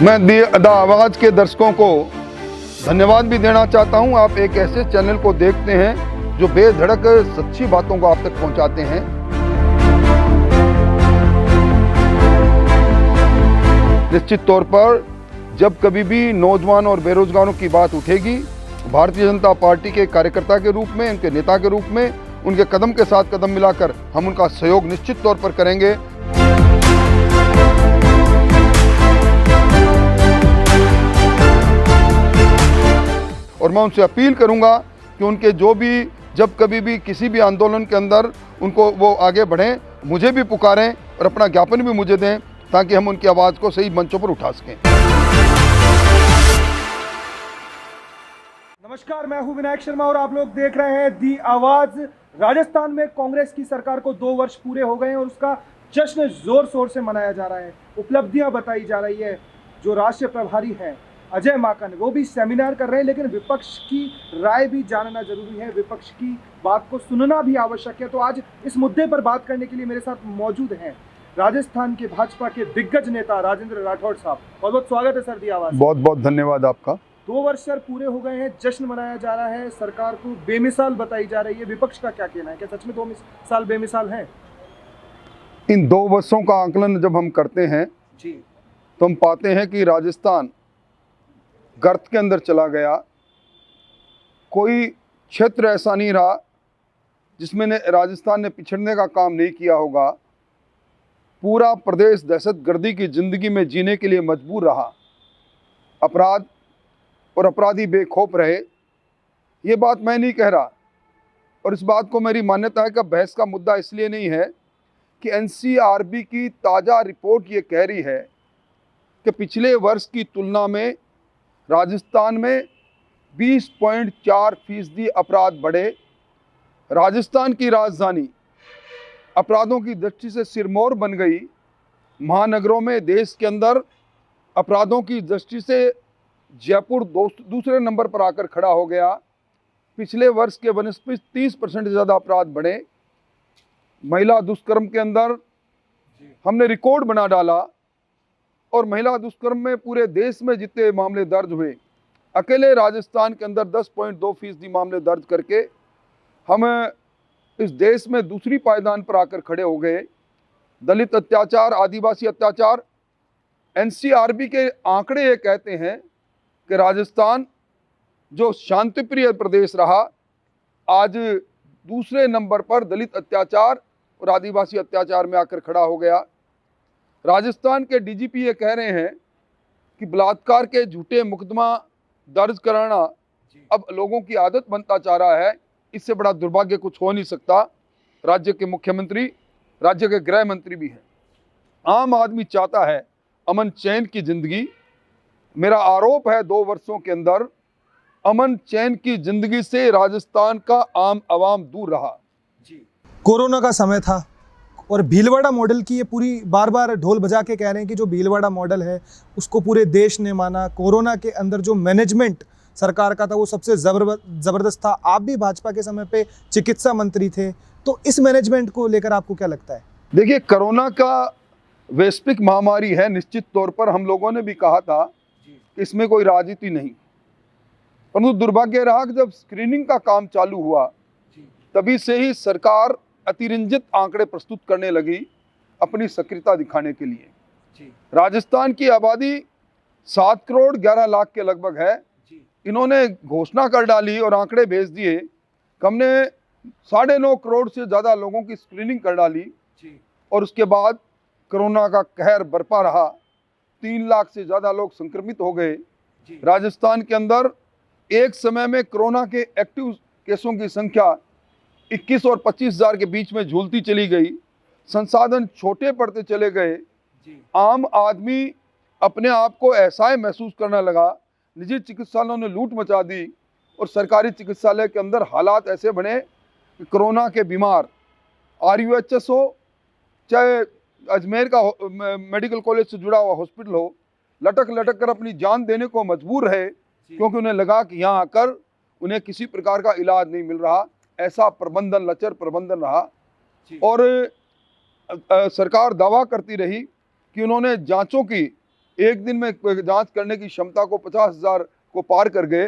मैं द आवाज़ के दर्शकों को धन्यवाद भी देना चाहता हूं। आप एक ऐसे चैनल को देखते हैं जो बेधड़क सच्ची बातों को आप तक पहुंचाते हैं। निश्चित तौर पर जब कभी भी नौजवान और बेरोजगारों की बात उठेगी, भारतीय जनता पार्टी के कार्यकर्ता के रूप में, उनके नेता के रूप में, उनके कदम के साथ कदम मिलाकर हम उनका सहयोग निश्चित तौर पर करेंगे। और मैं उनसे अपील करूंगा कि उनके जो भी जब कभी भी किसी भी आंदोलन के अंदर उनको वो आगे बढ़ें, मुझे भी पुकारें और अपना ज्ञापन भी मुझे दें, ताकि हम उनकी आवाज़ को सही मंचों पर उठा सकें। नमस्कार, मैं हूं विनायक शर्मा और आप लोग देख रहे हैं दी आवाज़। राजस्थान में कांग्रेस की सरकार को 2 वर्ष पूरे हो गए हैं और उसका जश्न जोर शोर से मनाया जा रहा है। उपलब्धियां बताई जा रही है। जो राष्ट्रीय प्रभारी हैं अजय माकन, वो भी सेमिनार कर रहे हैं, लेकिन विपक्ष की राय भी जानना जरूरी है, विपक्ष की बात को सुनना भी आवश्यक है। तो आज इस मुद्दे पर बात करने के लिए मेरे साथ मौजूद हैं राजस्थान के भाजपा के दिग्गज नेता राजेंद्र राठौड़ साहब। बहुत बहुत स्वागत है सर दी आवाज़। बहुत बहुत धन्यवाद आपका। 2 वर्ष सर पूरे हो गए हैं, जश्न मनाया जा रहा है, सरकार को बेमिसाल बताई जा रही है। विपक्ष का क्या कहना है, क्या सच में 2 साल बेमिसाल हैं? इन 2 वर्षों का आकलन जब हम करते हैं जी, तो हम पाते हैं कि राजस्थान गर्त के अंदर चला गया। कोई क्षेत्र ऐसा नहीं रहा जिसमें राजस्थान ने पिछड़ने का काम नहीं किया होगा। पूरा प्रदेश दहशतगर्दी की ज़िंदगी में जीने के लिए मजबूर रहा। अपराध और अपराधी बेखौफ रहे। ये बात मैं नहीं कह रहा, और इस बात को मेरी मान्यता है कि बहस का मुद्दा इसलिए नहीं है कि एनसीआरबी की ताज़ा रिपोर्ट ये कह रही है कि पिछले वर्ष की तुलना में राजस्थान में 20.4% अपराध बढ़े। राजस्थान की राजधानी अपराधों की दृष्टि से सिरमौर बन गई। महानगरों में देश के अंदर अपराधों की दृष्टि से जयपुर दूसरे नंबर पर आकर खड़ा हो गया। पिछले वर्ष के बनस्पत 30% से ज़्यादा अपराध बढ़े। महिला दुष्कर्म के अंदर हमने रिकॉर्ड बना डाला, और महिला दुष्कर्म में पूरे देश में जितने मामले दर्ज हुए, अकेले राजस्थान के अंदर 10.2% मामले दर्ज करके हम इस देश में दूसरी पायदान पर आकर खड़े हो गए। दलित अत्याचार, आदिवासी अत्याचार, एनसीआरबी के आंकड़े ये कहते हैं कि राजस्थान जो शांतिप्रिय प्रदेश रहा, आज दूसरे नंबर पर दलित अत्याचार और आदिवासी अत्याचार में आकर खड़ा हो गया। राजस्थान के डीजीपी ये कह रहे हैं कि बलात्कार के झूठे मुकदमा दर्ज कराना अब लोगों की आदत बनता जा रहा है। इससे बड़ा दुर्भाग्य कुछ हो नहीं सकता। राज्य के मुख्यमंत्री, राज्य के गृह मंत्री भी हैं। आम आदमी चाहता है अमन चैन की जिंदगी। मेरा आरोप है 2 वर्षों के अंदर अमन चैन की जिंदगी से राजस्थान का आम आवाम दूर रहा। जी, कोरोना का समय था और भीलवाड़ा मॉडल की ये पूरी बार बार ढोल बजा के कह रहे हैं कि जो भीलवाड़ा मॉडल है उसको पूरे देश ने माना। कोरोना के अंदर जो मैनेजमेंट सरकार का था वो सबसे ज़बरदस्त था। आप भी भाजपा के समय पे चिकित्सा मंत्री थे, तो इस मैनेजमेंट को लेकर आपको क्या लगता है? देखिए, कोरोना का वैश्विक महामारी है। निश्चित तौर पर हम लोगों ने भी कहा था कि इसमें कोई राजनीति नहीं, परंतु दुर्भाग्य रहा कि जब स्क्रीनिंग का काम चालू हुआ तभी से ही सरकार अतिरंजित आंकड़े प्रस्तुत करने लगी अपनी सक्रियता दिखाने के लिए। राजस्थान की आबादी 7 करोड़ 11 लाख के लगभग है। इन्होंने घोषणा कर डाली और आंकड़े भेज दिए कि हमने 9.5 करोड़ से ज़्यादा लोगों की स्क्रीनिंग कर डाली, और उसके बाद कोरोना का कहर बरपा रहा। 3 लाख से ज़्यादा लोग संक्रमित हो गए। राजस्थान के अंदर एक समय में कोरोना के एक्टिव केसों की संख्या 21 और 25 हज़ार के बीच में झूलती चली गई। संसाधन छोटे पड़ते चले गए। आम आदमी अपने आप को असहाय महसूस करने लगा। निजी चिकित्सालयों ने लूट मचा दी, और सरकारी चिकित्सालय के अंदर हालात ऐसे बने कि कोरोना के बीमार RUHS हो, चाहे अजमेर का मेडिकल कॉलेज से जुड़ा हुआ हॉस्पिटल हो, लटक लटक कर अपनी जान देने को मजबूर रहे, क्योंकि उन्हें लगा कि यहाँ आकर उन्हें किसी प्रकार का इलाज नहीं मिल रहा। ऐसा प्रबंधन, लचर प्रबंधन रहा। और सरकार दावा करती रही कि उन्होंने जांचों की एक दिन में जांच करने की क्षमता को 50,000 को पार कर गए,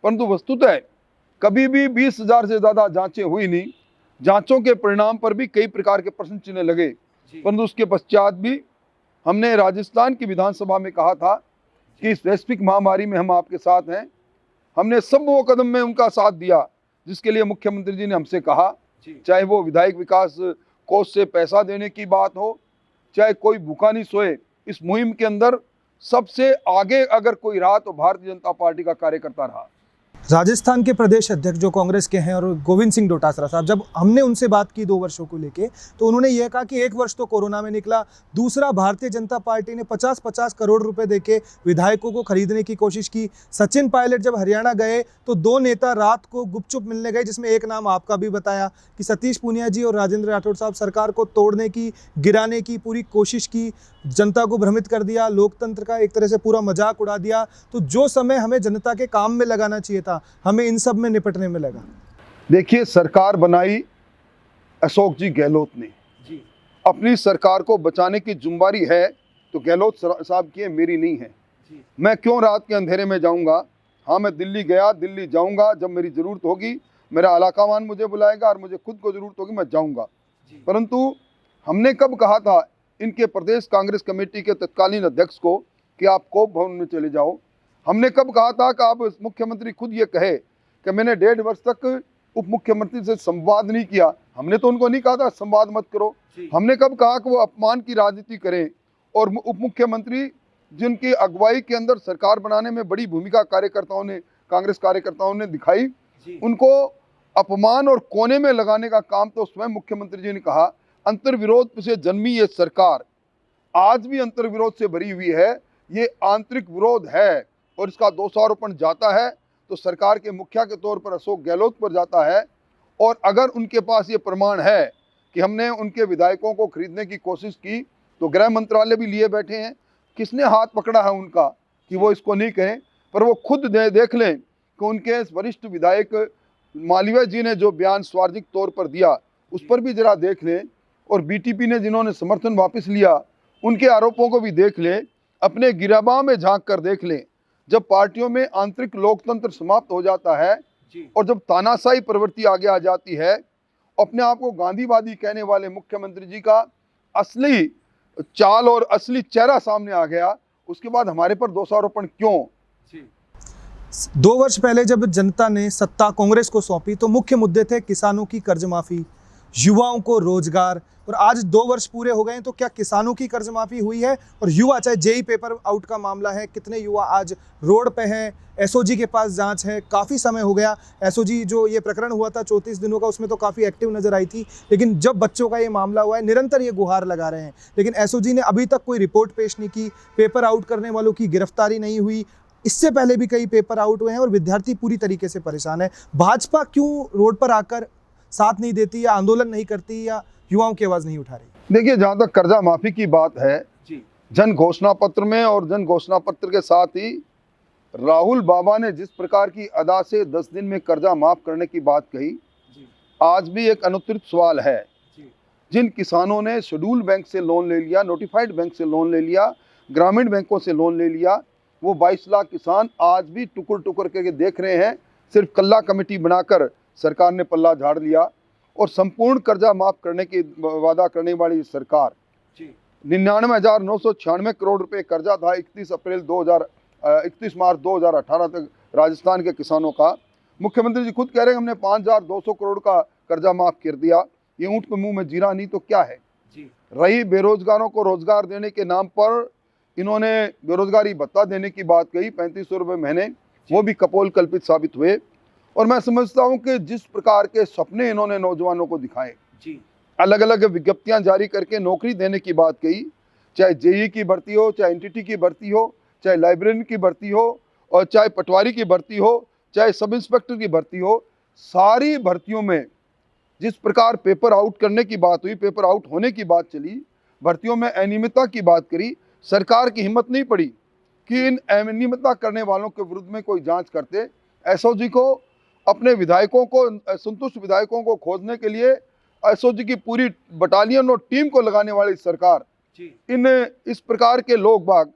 परंतु वस्तुतः कभी भी 20,000 से ज़्यादा जांचें हुई नहीं। जांचों के परिणाम पर भी कई प्रकार के प्रश्न चिन्ह लगे, परंतु उसके पश्चात भी हमने राजस्थान की विधानसभा में कहा था कि इस वैश्विक महामारी में हम आपके साथ हैं। हमने सब वो कदम में उनका साथ दिया जिसके लिए मुख्यमंत्री जी ने हमसे कहा, चाहे वो विधायक विकास कोष से पैसा देने की बात हो, चाहे कोई भूखा नहीं सोए, इस मुहिम के अंदर सबसे आगे अगर कोई रहा तो भारतीय जनता पार्टी का कार्यकर्ता रहा। राजस्थान के प्रदेश अध्यक्ष जो कांग्रेस के हैं और गोविंद सिंह डोटासरा साहब, जब हमने उनसे बात की 2 वर्षों को लेके, तो उन्होंने यह कहा कि 1 वर्ष तो कोरोना में निकला, दूसरा भारतीय जनता पार्टी ने 50-50 करोड़ रुपए देके विधायकों को खरीदने की कोशिश की। सचिन पायलट जब हरियाणा गए तो 2 नेता रात को गुपचुप मिलने गए, जिसमें एक नाम आपका भी बताया कि सतीश पूनिया जी और राजेंद्र राठौड़ साहब सरकार को तोड़ने की, गिराने की पूरी कोशिश की, जनता को भ्रमित कर दिया, लोकतंत्र का एक तरह से पूरा मजाक उड़ा दिया। तो जो समय हमें जनता के काम में लगाना चाहिए था, हमें इन सब में निपटने में लगा। देखिए, सरकार बनाई अशोक जी गहलोत ने, अपनी सरकार को बचाने की जिम्मेदारी है तो गहलोत साहब की है, मेरी नहीं है। मैं क्यों रात के अंधेरे में जाऊंगा? हाँ, मैं दिल्ली गया, दिल्ली जाऊंगा, जब मेरी ज़रूरत होगी मेरा इलाकावान मुझे बुलाएगा और मुझे खुद को ज़रूरत होगी मैं जाऊंगा। परंतु हमने कब कहा था इनके प्रदेश कांग्रेस कमेटी के तत्कालीन अध्यक्ष को कि आप कोप भवन में चले जाओ? हमने कब कहा था कि आप मुख्यमंत्री खुद ये कहे कि मैंने 1.5 वर्ष तक उप मुख्यमंत्री से संवाद नहीं किया? हमने तो उनको नहीं कहा था संवाद मत करो। हमने कब कहा कि वो अपमान की राजनीति करें? और उप मुख्यमंत्री जिनकी अगुवाई के अंदर सरकार बनाने में बड़ी भूमिका कार्यकर्ताओं ने, कांग्रेस कार्यकर्ताओं ने दिखाई, उनको अपमान और कोने में लगाने का काम तो स्वयं मुख्यमंत्री जी ने कहा। अंतर्विरोध से जन्मी ये सरकार आज भी अंतर्विरोध से भरी हुई है। ये आंतरिक विरोध है और इसका दोषारोपण जाता है तो सरकार के मुखिया के तौर पर अशोक गहलोत पर जाता है। और अगर उनके पास ये प्रमाण है कि हमने उनके विधायकों को खरीदने की कोशिश की तो गृह मंत्रालय भी लिए बैठे हैं। किसने हाथ पकड़ा है उनका कि वो इसको नहीं कहें? पर वो खुद देख लें कि उनके वरिष्ठ विधायक मालवीय जी ने जो बयान सार्वजनिक तौर पर दिया उस पर भी जरा देख लें, और बीटीपी ने जिन्होंने समर्थन वापस लिया उनके आरोपों को भी देख लें, अपने गिराबां में झांक कर देख लें। जब पार्टियों में आंतरिक लोकतंत्र समाप्त हो जाता है और जब तानाशाही प्रवृत्ति आगे आ जाती है, अपने आप को गांधीवादी कहने वाले मुख्यमंत्री जी का असली चाल और असली चेहरा सामने आ गया, उसके बाद हमारे पर दोषारोपण क्यों? 2 वर्ष पहले जब जनता ने सत्ता कांग्रेस को सौंपी तो मुख्य मुद्दे थे किसानों की कर्ज माफी, युवाओं को रोजगार, और आज 2 वर्ष पूरे हो गए हैं तो क्या किसानों की कर्ज माफी हुई है? और युवा, चाहे जेई पेपर आउट का मामला है, कितने युवा आज रोड पे हैं, एसओजी के पास जांच है, काफ़ी समय हो गया। एसओजी जो ये प्रकरण हुआ था 34 दिनों का, उसमें तो काफ़ी एक्टिव नजर आई थी, लेकिन जब बच्चों का ये मामला हुआ है निरंतर ये गुहार लगा रहे हैं, लेकिन एसओजी ने अभी तक कोई रिपोर्ट पेश नहीं की, पेपर आउट करने वालों की गिरफ्तारी नहीं हुई। इससे पहले भी कई पेपर आउट हुए हैं और विद्यार्थी पूरी तरीके से परेशान है। भाजपा क्यों रोड पर आकर साथ नहीं देती या आंदोलन नहीं करती या युवाओं की आवाज नहीं उठा रही? देखिए, जहाँ तक कर्जा माफी की बात है, जन घोषणा पत्र में और जन घोषणा पत्र के साथ ही राहुल बाबा ने जिस प्रकार की अदा से 10 दिन में कर्जा माफ करने की बात कही, आज भी एक अनुत्तरित सवाल है। जिन किसानों ने शेड्यूल बैंक से लोन ले लिया, नोटिफाइड बैंक से लोन ले लिया, ग्रामीण बैंकों से लोन ले लिया, वो 22 लाख किसान आज भी टुकुर टुकुर करके देख रहे हैं। सिर्फ कल्ला कमेटी बनाकर सरकार ने पल्ला झाड़ लिया और संपूर्ण कर्जा माफ करने की वादा करने वाली सरकार 99,996 करोड़ रुपए कर्जा था 31 मार्च 2018 तक राजस्थान के किसानों का। मुख्यमंत्री जी खुद कह रहे हैं हमने 5,200 करोड़ का कर्जा माफ कर दिया। ये ऊँट के मुंह में जीरा नहीं तो क्या है? रही बेरोजगारों को रोजगार देने के नाम पर इन्होंने बेरोजगारी भत्ता देने की बात कही, 3500 रुपये महीने, वो भी कपोल कल्पित साबित हुए। और मैं समझता हूं कि जिस प्रकार के सपने इन्होंने नौजवानों को दिखाए, अलग अलग विज्ञप्तियां जारी करके नौकरी देने की बात कही, चाहे जेई की भर्ती हो, चाहे एनटीटी की भर्ती हो, चाहे लाइब्रेरियन की भर्ती हो, और चाहे पटवारी की भर्ती हो, चाहे सब इंस्पेक्टर की भर्ती हो, सारी भर्तियों में जिस प्रकार पेपर आउट करने की बात हुई, पेपर आउट होने की बात चली, भर्तियों में अनियमितता की बात करी, सरकार की हिम्मत नहीं पड़ी कि इन अनियमितता करने वालों के विरुद्ध में कोई जांच करते। एसओजी को अपने विधायकों को, संतुष्ट विधायकों को खोजने के लिए एसओजी की पूरी बटालियन और टीम को लगाने वाली सरकार इस प्रकार के लोग बाग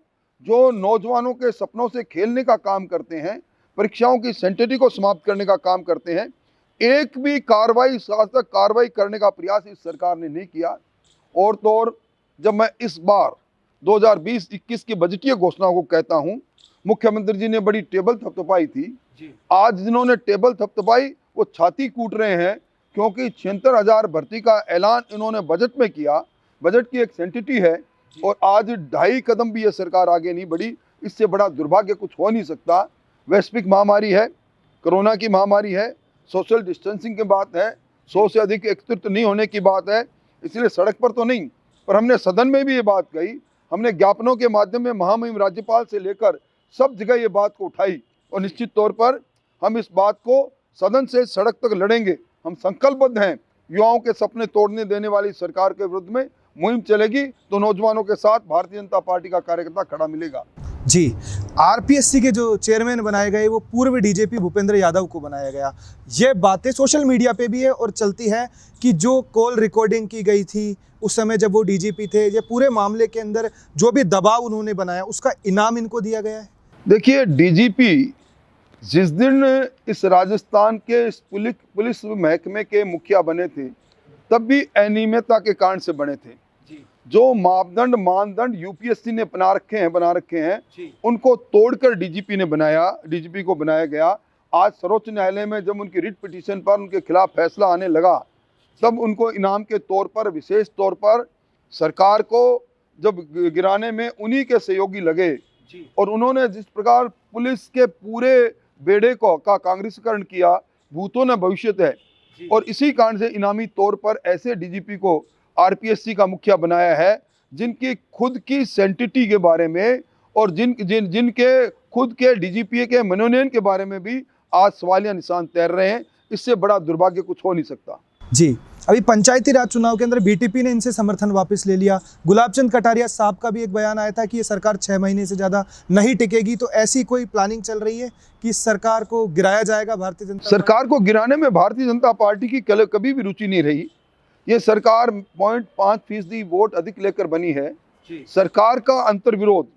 जो नौजवानों के सपनों से खेलने का काम करते हैं, परीक्षाओं की सेंटिटी को समाप्त करने का काम करते हैं, एक भी कार्रवाई, सार्थक कार्रवाई करने का प्रयास इस सरकार ने नहीं किया। और तो और जब मैं इस बार 2020-21 की बजटीय घोषणाओं को कहता हूं, मुख्यमंत्री जी ने बड़ी टेबल थपथपाई थी जी। आज जिन्होंने टेबल थपथपाई वो छाती कूट रहे हैं, क्योंकि 76,000 भर्ती का ऐलान इन्होंने बजट में किया। बजट की एक सेंटिटी है और आज 2.5 कदम भी ये सरकार आगे नहीं बढ़ी। इससे बड़ा दुर्भाग्य कुछ हो नहीं सकता। वैश्विक महामारी है, कोरोना की महामारी है, सोशल डिस्टेंसिंग की बात है, 100 से अधिक एकत्रित नहीं होने की बात है। इसलिए सड़क पर तो नहीं, पर हमने सदन में भी ये बात कही, हमने ज्ञापनों के माध्यम में महामहिम राज्यपाल से लेकर सब जगह ये बात को उठाई और निश्चित तौर पर हम इस बात को सदन से सड़क तक लड़ेंगे। हम संकल्पबद्ध हैं। युवाओं के सपने तोड़ने देने वाली सरकार के विरुद्ध में मुहिम चलेगी तो नौजवानों के साथ भारतीय जनता पार्टी का कार्यकर्ता खड़ा मिलेगा। जी, आरपीएससी के जो चेयरमैन बनाए गए वो पूर्व डीजीपी भूपेंद्र यादव को बनाया गया। ये बातें सोशल मीडिया पे भी है और चलती है कि जो कॉल रिकॉर्डिंग की गई थी उस समय जब वो डीजीपी थे, ये पूरे मामले के अंदर जो भी दबाव उन्होंने बनाया उसका इनाम इनको दिया गया है। देखिए, डीजीपी जिस दिन इस राजस्थान के इस पुलिस महकमे के मुखिया बने थे तब भी अनियमितता के कारण से बने थे। जो मानदंड यूपीएससी ने बना रखे हैं उनको तोड़कर डीजीपी को बनाया गया। आज सर्वोच्च न्यायालय में जब उनकी रिट पिटीशन पर उनके खिलाफ फैसला आने लगा तब उनको इनाम के तौर पर, विशेष तौर पर सरकार को जब गिराने में उन्हीं के सहयोगी लगे और उन्होंने जिस प्रकार पुलिस के पूरे बेड़े का कांग्रेसीकरण किया, भूतों न भविष्यत है, और इसी कारण से इनामी तौर पर ऐसे डीजीपी को आरपीएससी का मुखिया बनाया है जिनकी खुद की सेंटिटी के बारे में और जिनके खुद के डीजीपी के मनोनयन के बारे में भी आज सवालिया निशान तैर रहे हैं। इससे बड़ा दुर्भाग्य कुछ हो नहीं सकता। जी, अभी पंचायती राज चुनाव के अंदर बीटीपी ने इनसे समर्थन वापस ले लिया। गुलाबचंद कटारिया साहब का भी एक बयान आया था कि ये सरकार 6 महीने से ज़्यादा नहीं टिकेगी। तो ऐसी कोई प्लानिंग चल रही है कि इस सरकार को गिराया जाएगा? भारतीय जनता सरकार को गिराने में भारतीय जनता पार्टी की कभी भी रुचि नहीं रही। ये सरकार 0.5% वोट अधिक लेकर बनी है। सरकार का अंतर्विरोध,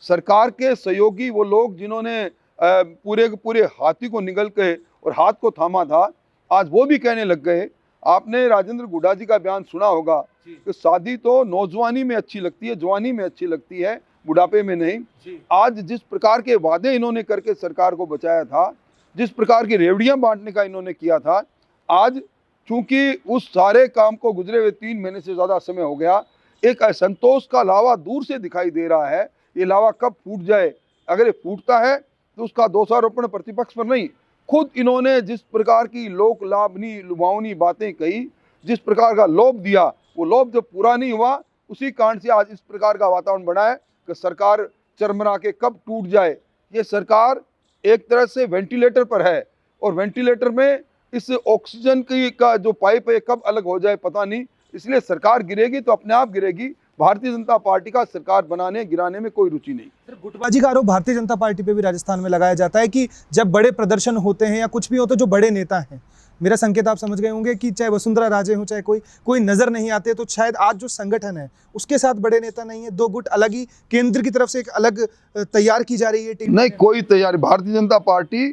सरकार के सहयोगी वो लोग जिन्होंने पूरे हाथी को निगल के और हाथ को थामा था, आज वो भी कहने लग गए। आपने राजेंद्र गुड्डा जी का बयान सुना होगा कि शादी तो नौजवानी में अच्छी लगती है, जवानी में अच्छी लगती है, बुढ़ापे में नहीं। आज जिस प्रकार के वादे इन्होंने करके सरकार को बचाया था, जिस प्रकार की रेवड़ियां बांटने का इन्होंने किया था, आज चूंकि उस सारे काम को गुजरे हुए 3 महीने से ज़्यादा समय हो गया, एक असंतोष का लावा दूर से दिखाई दे रहा है। ये लावा कब फूट जाए? अगर ये फूटता है तो उसका दोषारोपण प्रतिपक्ष पर नहीं, खुद इन्होंने जिस प्रकार की लोक लाभनी लुभावनी बातें कही, जिस प्रकार का लोभ दिया, वो लोभ जब पूरा नहीं हुआ, उसी कारण से आज इस प्रकार का वातावरण बना है कि सरकार चरमरा के कब टूट जाए। ये सरकार एक तरह से वेंटिलेटर पर है और वेंटिलेटर में इस ऑक्सीजन का जो पाइप है कब अलग हो जाए पता नहीं। इसलिए सरकार गिरेगी तो अपने आप गिरेगी। भारतीय जनता पार्टी का सरकार बनाने गिराने में कोई रुचि नहीं। सर, गुटबाजी का आरोप भारतीय जनता पार्टी पे भी राजस्थान में लगाया जाता है कि जब बड़े प्रदर्शन होते हैं या कुछ भी हो तो जो बड़े नेता हैं, मेरा संकेत आप समझ गए होंगे कि चाहे वसुंधरा राजे हो चाहे कोई नजर नहीं आते, तो शायद आज जो संगठन है उसके साथ बड़े नेता नहीं है। 2 गुट अलग ही, केंद्र की तरफ से एक अलग तैयार की जा रही है टीम। नहीं, कोई तैयारी। Bharatiya Janata party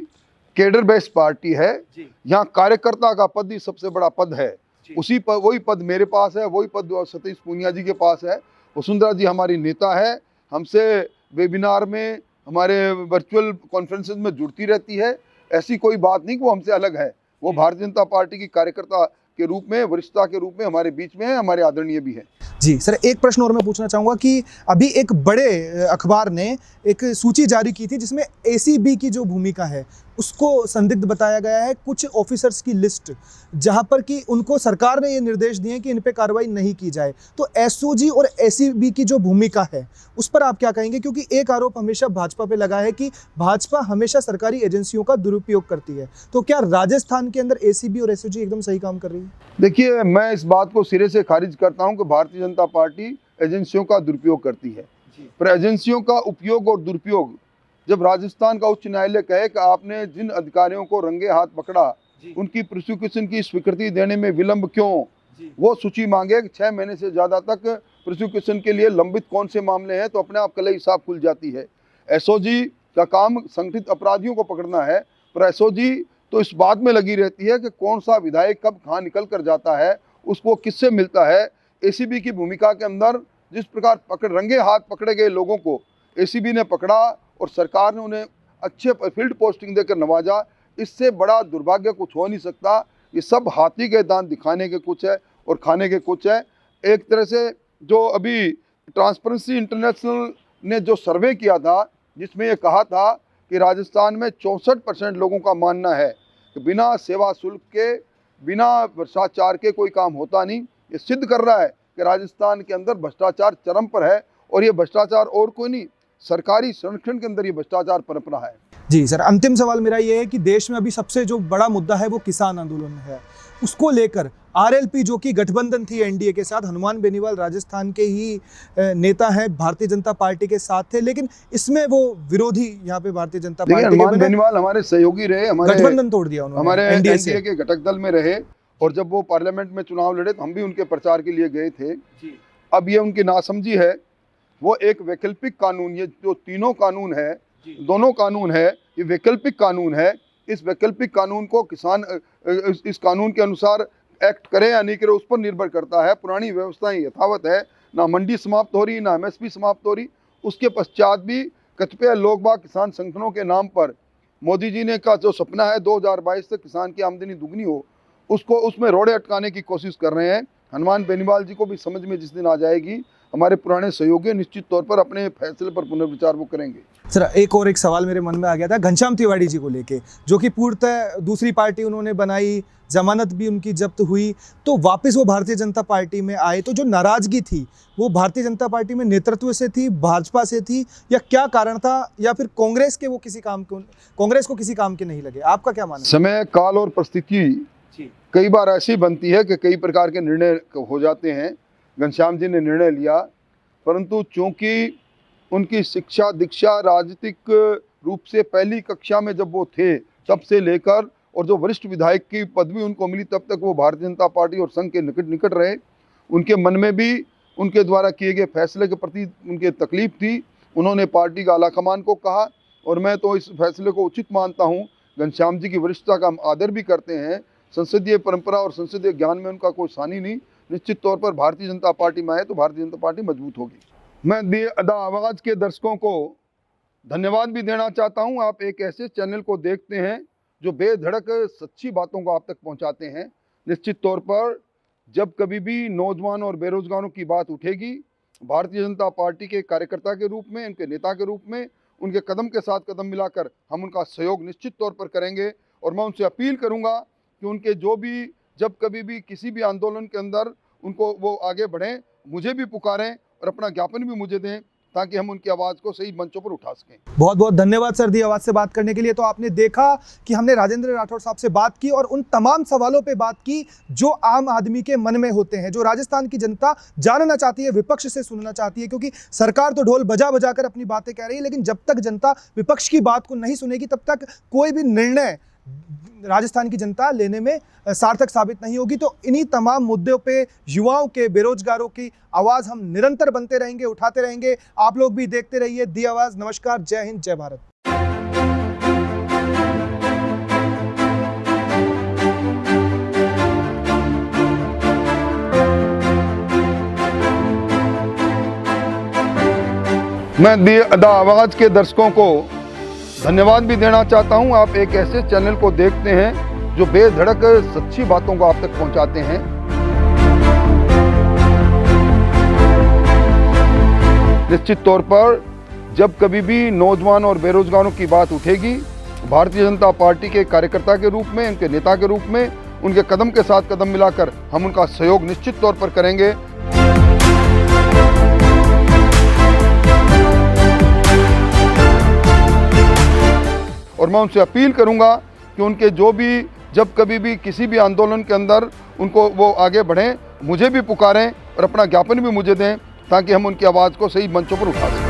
cadre based party है। यहाँ कार्यकर्ता का पद ही सबसे बड़ा पद है। वही पद मेरे पास है, वही पद सतीश पूनिया जी के पास है। वसुंधरा जी हमारी नेता है, हमसे वेबिनार में, हमारे वर्चुअल कॉन्फ्रेंसेस में जुड़ती रहती है। ऐसी कोई बात नहीं कि वो हमसे अलग है। वो भारतीय जनता पार्टी की कार्यकर्ता के रूप में, वरिष्ठता के रूप में हमारे बीच में है, हमारे आदरणीय भी है। जी सर, एक प्रश्न और मैं पूछना चाहूँगा कि अभी एक बड़े अखबार ने एक सूची जारी की थी जिसमें एसीबी की जो भूमिका है उसको संदिग्ध बताया गया है। कुछ ऑफिसर्स की लिस्ट जहां पर कि उनको सरकार ने ये निर्देश दिए कि इन पे कार्रवाई नहीं की जाए। तो एसओजी और एसीबी की जो भूमिका है उस पर आप क्या कहेंगे? क्योंकि एक आरोप हमेशा भाजपा पे लगा है कि भाजपा हमेशा सरकारी एजेंसियों का दुरुपयोग करती है। तो क्या राजस्थान के अंदर एसीबी और एसओजी एकदम सही काम कर रही है? देखिए, मैं इस बात को सिरे से खारिज करता हूं कि भारतीय जनता पार्टी एजेंसियों का दुरुपयोग करती है। पर एजेंसियों का उपयोग और दुरुपयोग, जब राजस्थान का उच्च न्यायालय कहे कि आपने जिन अधिकारियों को रंगे हाथ पकड़ा उनकी प्रोसिक्यूशन की स्वीकृति देने में विलंब क्यों, वो सूची मांगे कि 6 महीने से ज़्यादा तक प्रोसिक्यूशन के लिए लंबित कौन से मामले हैं, तो अपने आप कल हिसाब खुल जाती है। एसओजी का काम संगठित अपराधियों को पकड़ना है, पर एसओजी तो इस बात में लगी रहती है कि कौन सा विधायक कब कहाँ निकल कर जाता है, उसको किससे मिलता है। एसीबी की भूमिका के अंदर जिस प्रकार रंगे हाथ पकड़े गए लोगों को एसीबी ने पकड़ा और सरकार ने उन्हें अच्छे फील्ड पोस्टिंग देकर नवाजा, इससे बड़ा दुर्भाग्य कुछ हो नहीं सकता। ये सब हाथी के दांत दिखाने के कुछ है और खाने के कुछ है। एक तरह से जो अभी ट्रांसपेरेंसी इंटरनेशनल ने जो सर्वे किया था, जिसमें ये कहा था कि राजस्थान में 64% लोगों का मानना है कि बिना सेवा शुल्क के, बिना भ्रष्टाचार के कोई काम होता नहीं। ये सिद्ध कर रहा है कि राजस्थान के अंदर भ्रष्टाचार चरम पर है, और ये भ्रष्टाचार और कोई नहीं, सरकारी संरक्षण के अंदर ये भ्रष्टाचार पनप रहा है। जी सर, अंतिम सवाल मेरा ये है कि देश में अभी सबसे जो बड़ा मुद्दा है वो किसान आंदोलन है। उसको लेकर आरएलपी जो कि गठबंधन थी एनडीए के साथ, हनुमान बेनीवाल राजस्थान के ही नेता हैं, भारतीय जनता पार्टी के साथ थे, लेकिन इसमें वो विरोधी यहाँ पे भारतीय जनता पार्टी के हनुमान बेनीवाल हमारे सहयोगी रहे, हमारे गठबंधन तोड़ दिया उन्होंने, हमारे एनडीए के घटक दल में रहे, और जब वो पार्लियामेंट में चुनाव लड़े तो हम भी उनके प्रचार के लिए गए थे। अब ये उनकी नासमझी है। वो एक वैकल्पिक कानून, ये जो तीनों कानून है, दोनों कानून है, ये वैकल्पिक कानून है। इस वैकल्पिक कानून को किसान इस कानून के अनुसार एक्ट करे या नहीं करे, उस पर निर्भर करता है। पुरानी व्यवस्थाएं यथावत है, ना मंडी समाप्त हो रही, ना एमएसपी समाप्त हो रही। उसके पश्चात भी कतिपय लोग बाग किसान संगठनों के नाम पर मोदी जी ने का जो सपना है 2022 तक किसान की आमदनी दुगनी हो, उसको उसमें रोड़े अटकाने की कोशिश कर रहे हैं। हनुमान बेनीवाल जी को भी समझ में जिस दिन आ जाएगी, हमारे पुराने सहयोगी निश्चित तौर पर अपने फैसले पर पुनर्विचार वो करेंगे। सर, एक सवाल मेरे मन में आ गया था घनश्याम तिवारी जी को लेके, जो कि पूर्णतः दूसरी पार्टी उन्होंने बनाई, जमानत भी उनकी जब्त हुई, तो वापस वो भारतीय जनता पार्टी में आए। तो जो नाराजगी थी वो भारतीय जनता पार्टी में नेतृत्व से थी, भाजपा से थी, या क्या कारण था, या फिर कांग्रेस के वो कांग्रेस को किसी काम के नहीं लगे? आपका क्या मानना है? समय, काल और परिस्थिति कई बार ऐसी बनती है कि कई प्रकार के निर्णय हो जाते हैं। घनश्याम जी ने निर्णय लिया, परंतु चूंकि उनकी शिक्षा दीक्षा राजनीतिक रूप से पहली कक्षा में जब वो थे तब से लेकर, और जो वरिष्ठ विधायक की पदवी उनको मिली तब तक वो भारतीय जनता पार्टी और संघ के निकट रहे। उनके मन में भी उनके द्वारा किए गए फैसले के प्रति उनकी तकलीफ थी। उन्होंने पार्टी का आलाकमान को कहा, और मैं तो इस फैसले को उचित मानता हूँ। घनश्याम जी की वरिष्ठता का हम आदर भी करते हैं। संसदीय परंपरा और संसदीय ज्ञान में उनका कोई सानी नहीं। निश्चित तौर पर भारतीय जनता पार्टी में आए तो भारतीय जनता पार्टी मजबूत होगी। मैं द आवाज़ के दर्शकों को धन्यवाद भी देना चाहता हूं। आप एक ऐसे चैनल को देखते हैं जो बेधड़क सच्ची बातों को आप तक पहुंचाते हैं। निश्चित तौर पर जब कभी भी नौजवान और बेरोजगारों की बात उठेगी, भारतीय जनता पार्टी के कार्यकर्ता के रूप में, उनके नेता के रूप में, उनके कदम के साथ कदम मिलाकर हम उनका सहयोग निश्चित तौर पर करेंगे। और मैं उनसे अपील करूँगा कि उनके जो भी जब कभी भी किसी भी आंदोलन के अंदर उनको वो आगे बढ़ें, मुझे भी पुकारें और अपना ज्ञापन भी मुझे दें, ताकि हम उनकी आवाज़ को सही मंचों पर उठा सकें। बहुत बहुत धन्यवाद सर दी आवाज़ से बात करने के लिए। तो आपने देखा कि हमने राजेंद्र राठौड़ साहब से बात की और उन तमाम सवालों पे बात की जो आम आदमी के मन में होते हैं, जो राजस्थान की जनता जानना चाहती है, विपक्ष से सुनना चाहती है। क्योंकि सरकार तो ढोल बजा बजा कर अपनी बातें कह रही है, लेकिन जब तक जनता विपक्ष की बात को नहीं सुनेगी तब तक कोई भी निर्णय राजस्थान की जनता लेने में सार्थक साबित नहीं होगी। तो इन्हीं तमाम मुद्दों पे युवाओं के, बेरोजगारों की आवाज़ हम निरंतर बनते रहेंगे, उठाते रहेंगे। आप लोग भी देखते रहिए दी आवाज़। नमस्कार, जय हिंद, जय भारत। मैं द आवाज़ के दर्शकों को धन्यवाद भी देना चाहता हूं। आप एक ऐसे चैनल को देखते हैं जो बेधड़क सच्ची बातों को आप तक पहुंचाते हैं। निश्चित तौर पर जब कभी भी नौजवान और बेरोजगारों की बात उठेगी, भारतीय जनता पार्टी के कार्यकर्ता के रूप में, उनके नेता के रूप में, उनके कदम के साथ कदम मिलाकर हम उनका सहयोग निश्चित तौर पर करेंगे। और मैं उनसे अपील करूंगा कि उनके जो भी जब कभी भी किसी भी आंदोलन के अंदर उनको वो आगे बढ़ें, मुझे भी पुकारें और अपना ज्ञापन भी मुझे दें, ताकि हम उनकी आवाज़ को सही मंचों पर उठा सकें।